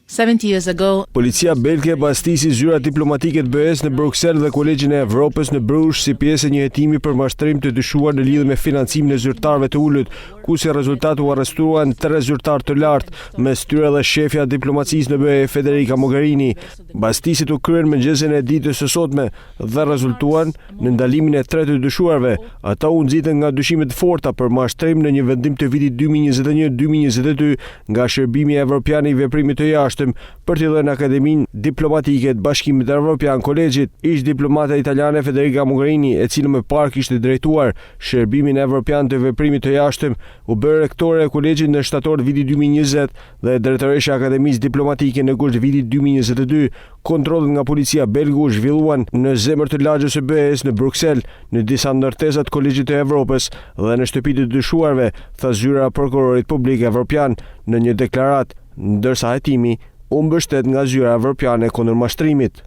70 years ago, Policia belge bastisi zyrat diplomatike të BE-s në Bruxelles dhe Kolegjin e Evropës në Bruges si pjesë e një hetimi për mashtrim të dyshuar në lidhje me financimin e zyrtarëve të ulët, ku si rezultat u arrestuan 3 zyrtarë të lartë, mes tyre dhe shefja e diplomacisë në BE Federica Mogherini. Bastisit u kryen mëngjesin e ditës së sotme dhe rezultuan në ndalimin e 3 të dyshuarve. Ata u nxitën nga dyshimet forta për mashtrim në një vendim të vitit 2021-2022 nga Shërbimi Evropian i Veprimit të Jashtëm për t'i dhënë Akademinë Diplomatike të Bashkimit Evropian Kolegjit. Ish diplomata italiane Federica Mogherini, e cila më parë kishte drejtuar Shërbimin Evropian të Veprimit të Jashtëm, u bë rektore e kolegjit në shtator të vitit 2020 dhe drejtoresha e Akademisë Diplomatike në gusht vitit 2022. Kontrollet nga policia belge u zhvilluan në zemër të lagjës së BE-s në Bruxelles, në disa ndërtesa të Kolegjit të Evropës dhe në shtëpitë të dyshuarve, tha zyra e prokurorit publik evropian në një deklaratë, ndërsa hetimi u mbështet nga zyra evropiane kundër mashtrimit.